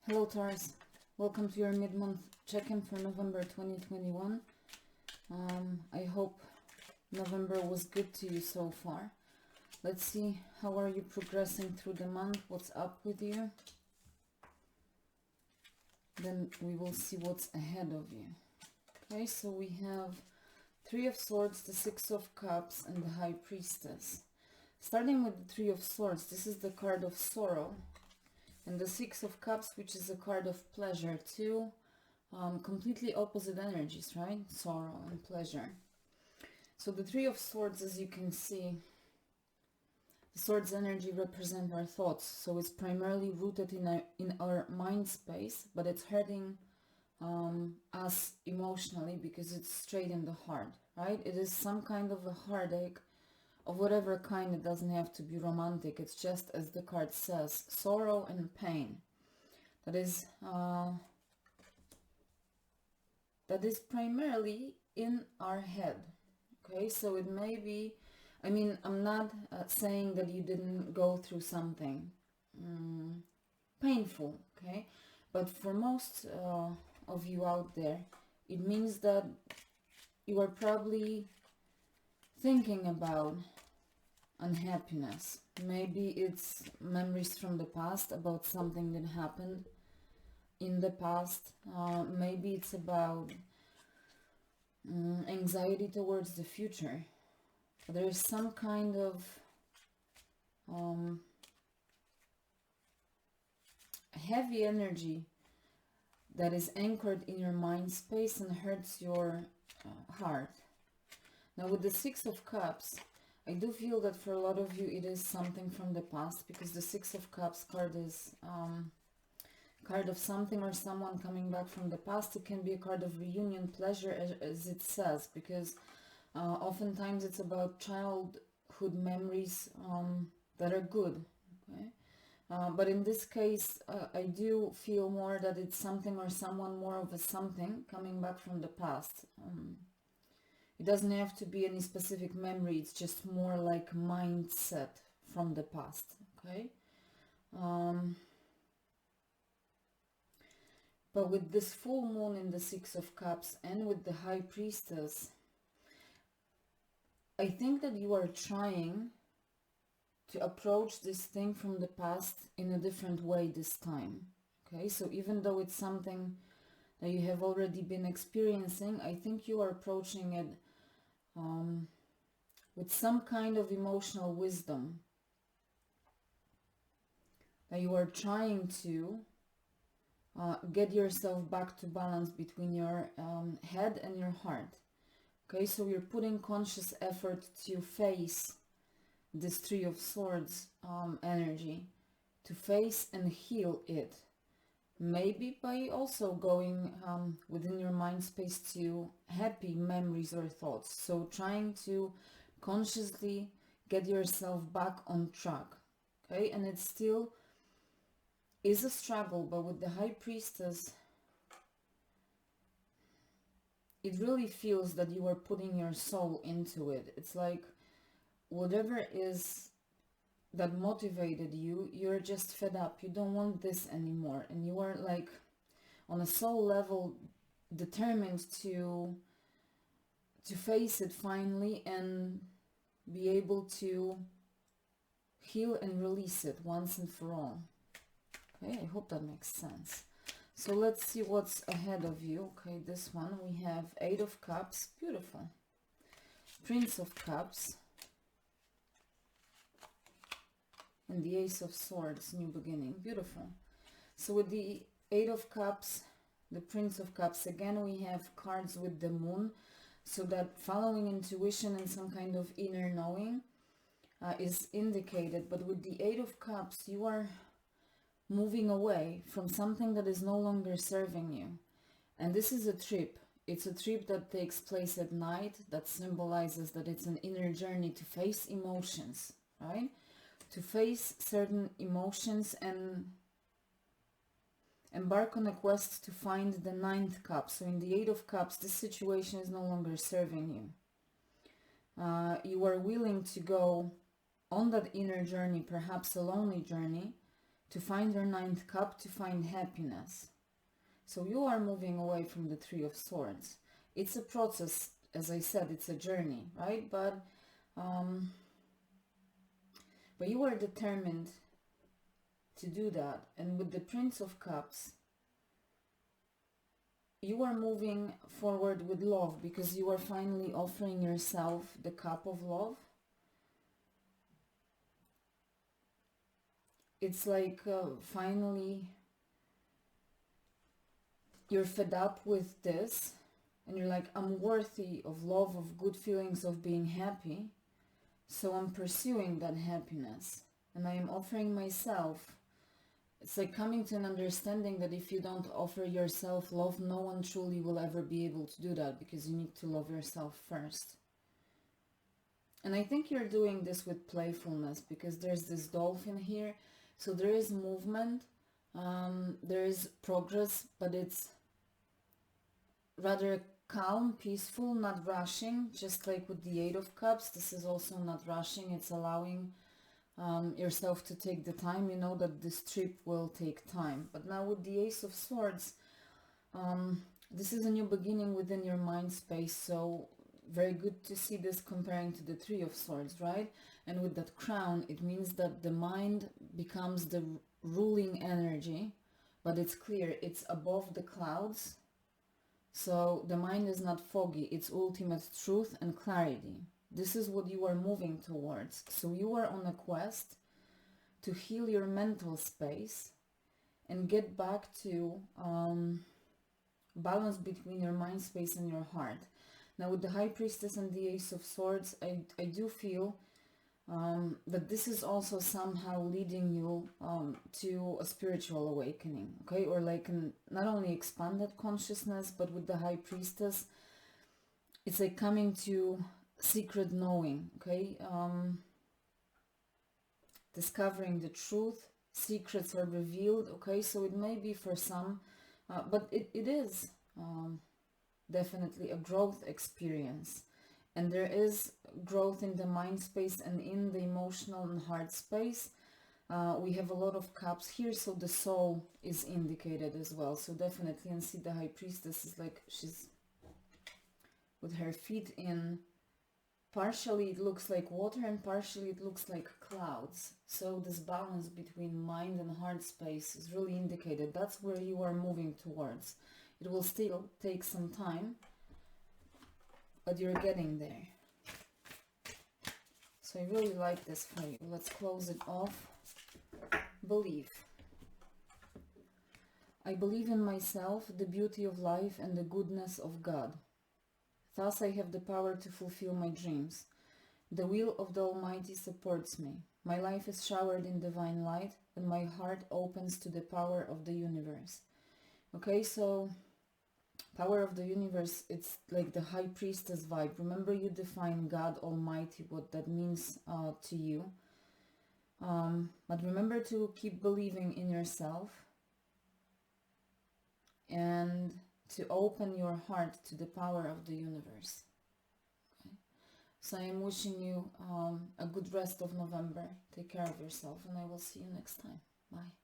Hello Taurus, welcome to your mid-month check-in for November 2021. I hope November was good to you so far. Let's see, how are you progressing through the month? What's up with you? Then we will see what's ahead of you. Okay, so we have Three of Swords, the Six of Cups, and the High Priestess. Starting with the Three of Swords, this is the card of sorrow. And the Six of Cups, which is a card of pleasure. Two completely opposite energies, right? Sorrow and pleasure. So the Three of Swords, as you can see, the Swords energy represent our thoughts. So it's primarily rooted in our mind space, but it's hurting us emotionally because it's straight in the heart, right? It is some kind of a heartache of whatever kind. It doesn't have to be romantic. It's just, as the card says, sorrow and pain. That is primarily in our head. Okay, so it may be, I mean, I'm not saying that you didn't go through something painful, okay, but for most of you out there, it means that you are probably thinking about unhappiness. Maybe it's memories from the past about something that happened in the past. Maybe it's about anxiety towards the future. There is some kind of heavy energy that is anchored in your mind space and hurts your heart. Now with the Six of Cups, I do feel that for a lot of you it is something from the past, because the Six of Cups card is card of something or someone coming back from the past. It can be a card of reunion, pleasure, as it says, because oftentimes it's about childhood memories that are good, okay? But in this case, I do feel more that it's something or someone, more of a something coming back from the past. It doesn't have to be any specific memory. It's just more like mindset from the past, okay? But with this full moon in the Six of Cups and with the High Priestess, I think that you are trying to approach this thing from the past in a different way this time, okay? So even though it's something that you have already been experiencing, I think you are approaching it with some kind of emotional wisdom, that you are trying to get yourself back to balance between your head and your heart. Okay, so you're putting conscious effort to face this Three of Swords energy, to face and heal it. Maybe by also going within your mind space to happy memories or thoughts. So trying to consciously get yourself back on track. Okay, and it still is a struggle, but with the High Priestess, it really feels that you are putting your soul into it. It's like whatever is that motivated you, you're just fed up. You don't want this anymore. And you are like on a soul level determined to face it finally and be able to heal and release it once and for all. Okay, I hope that makes sense. So let's see what's ahead of you. Okay, this one we have Eight of Cups, beautiful. Prince of Cups. And the Ace of Swords, new beginning, beautiful. So with the Eight of Cups, the Prince of Cups, again we have cards with the moon, so that following intuition and some kind of inner knowing is indicated. But with the Eight of Cups, you are moving away from something that is no longer serving you. And this is a trip. It's a trip that takes place at night, that symbolizes that it's an inner journey to face emotions, right? To face certain emotions and embark on a quest to find the Ninth Cup. So in the Eight of Cups, this situation is no longer serving you. You are willing to go on that inner journey, perhaps a lonely journey, to find your ninth cup, to find happiness. So you are moving away from the Three of Swords. It's a process, as I said, it's a journey, right? But you are determined to do that. And with the Prince of Cups, you are moving forward with love, because you are finally offering yourself the cup of love. It's like finally you're fed up with this and you're like, I'm worthy of love, of good feelings, of being happy. So I'm pursuing that happiness and I am offering myself. It's like coming to an understanding that if you don't offer yourself love, no one truly will ever be able to do that, because you need to love yourself first. And I think you're doing this with playfulness, because there's this dolphin here. So there is movement, there is progress, but it's rather calm, peaceful, not rushing, just like with the Eight of Cups. This is also not rushing, it's allowing yourself to take the time. You know that this trip will take time. But now with the Ace of Swords, this is a new beginning within your mind space, so very good to see this comparing to the Three of Swords, right? And with that crown, it means that the mind becomes the ruling energy, but it's clear, it's above the clouds. So the mind is not foggy, it's ultimate truth and clarity. This is what you are moving towards. So you are on a quest to heal your mental space and get back to balance between your mind space and your heart. Now with the High Priestess and the Ace of Swords, I do feel that this is also somehow leading you to a spiritual awakening, okay? Or like not only expanded consciousness, but with the High Priestess, it's like coming to secret knowing, okay? Discovering the truth, secrets are revealed, okay? So it may be for some, but it is definitely a growth experience. And there is growth in the mind space and in the emotional and heart space. We have a lot of cups here, so the soul is indicated as well. So definitely, and see the High Priestess is like she's with her feet in, partially it looks like water and partially it looks like clouds. So this balance between mind and heart space is really indicated. That's where you are moving towards. It will still take some time, but you're getting there. So I really like this for you. Let's close it off. Belief. I believe in myself, the beauty of life, and the goodness of God. Thus I have the power to fulfill my dreams. The will of the Almighty supports me. My life is showered in divine light, and my heart opens to the power of the universe. Okay, so power of the universe, it's like the High Priestess vibe. Remember, you define God Almighty, what that means to you. But remember to keep believing in yourself and to open your heart to the power of the universe. Okay? So I am wishing you a good rest of November. Take care of yourself, and I will see you next time. Bye.